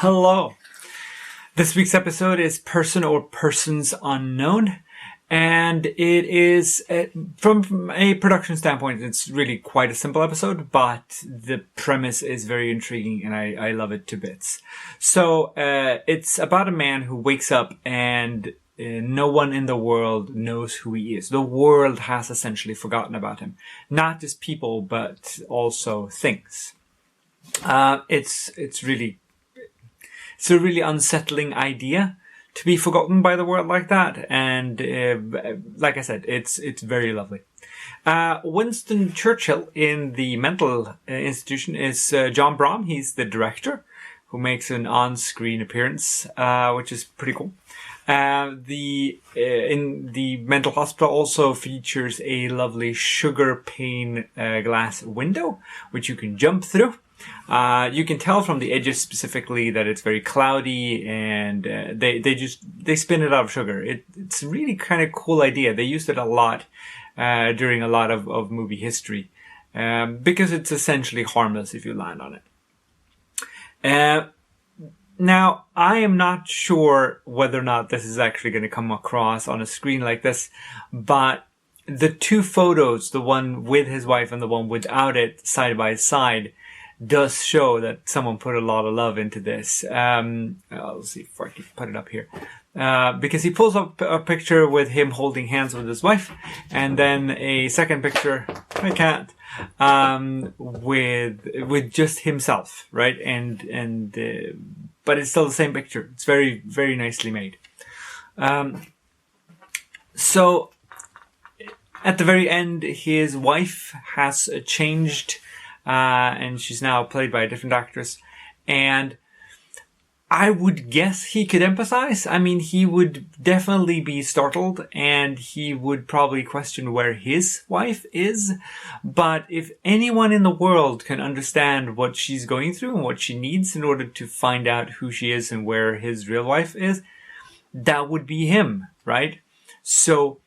Hello. This week's episode is Person or Persons Unknown. And it is, from a production standpoint, it's really quite a simple episode, but the premise is very intriguing and I love it to bits. So, it's about a man who wakes up and no one in the world knows who he is. The world has essentially forgotten about him. Not just people, but also things. It's a really unsettling idea to be forgotten by the world like that. And like I said, it's very lovely. Winston Churchill in the mental institution is John Brahm. He's the director who makes an on-screen appearance, which is pretty cool. In the mental hospital also features a lovely sugar pane glass window, which you can jump through. You can tell from the edges specifically that it's very cloudy, and they spin it out of sugar. It's a really kind of cool idea. They used it a lot during a lot of movie history because it's essentially harmless if you land on it. Now, I am not sure whether or not this is actually going to come across on a screen like this, but the two photos, the one with his wife and the one without it, side by side, does show that someone put a lot of love into this. I'll see if I can put it up here. Because he pulls up a picture with him holding hands with his wife, and then a second picture, I can't, with just himself, right? But it's still the same picture. It's very, very nicely made. So, at the very end, his wife has changed, and she's now played by a different actress. And I would guess he could empathize. I mean, he would definitely be startled, and he would probably question where his wife is. But if anyone in the world can understand what she's going through and what she needs in order to find out who she is and where his real wife is, that would be him, right? So,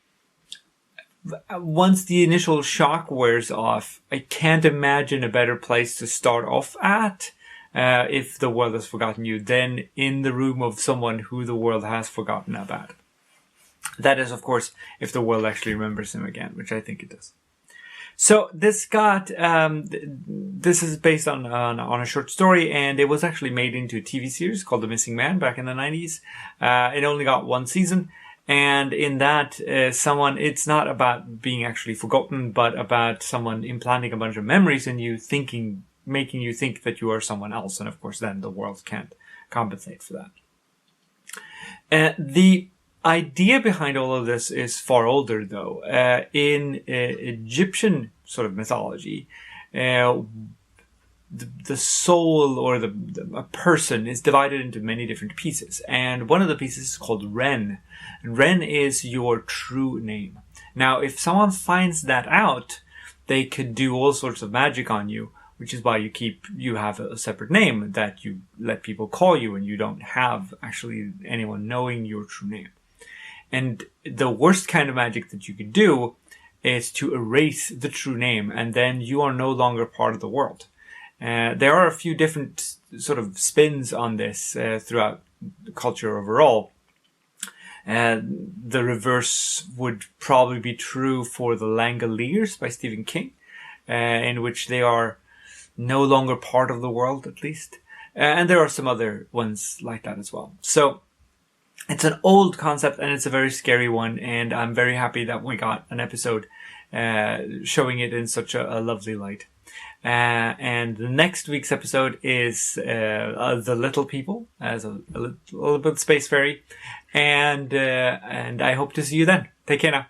once the initial shock wears off, I can't imagine a better place to start off at, if the world has forgotten you, than in the room of someone who the world has forgotten about. That is, of course, if the world actually remembers him again, which I think it does. So this this is based on a short story, and it was actually made into a TV series called The Missing Man back in the 90s. It only got one season. And in that, it's not about being actually forgotten, but about someone implanting a bunch of memories in you, making you think that you are someone else. And of course, then the world can't compensate for that. The idea behind all of this is far older, though. In Egyptian sort of mythology, the soul or a person is divided into many different pieces. And one of the pieces is called Ren. And Ren is your true name. Now, if someone finds that out, they could do all sorts of magic on you, which is why you have a separate name that you let people call you, and you don't have actually anyone knowing your true name. And the worst kind of magic that you could do is to erase the true name, and then you are no longer part of the world. There are a few different sort of spins on this throughout the culture overall. The reverse would probably be true for the Langoliers by Stephen King, in which they are no longer part of the world, at least. And there are some other ones like that as well. So it's an old concept, and it's a very scary one, and I'm very happy that we got an episode showing it in such a lovely light. And the next week's episode is The Little People, as a little bit space fairy, and I hope to see you then. Take care now.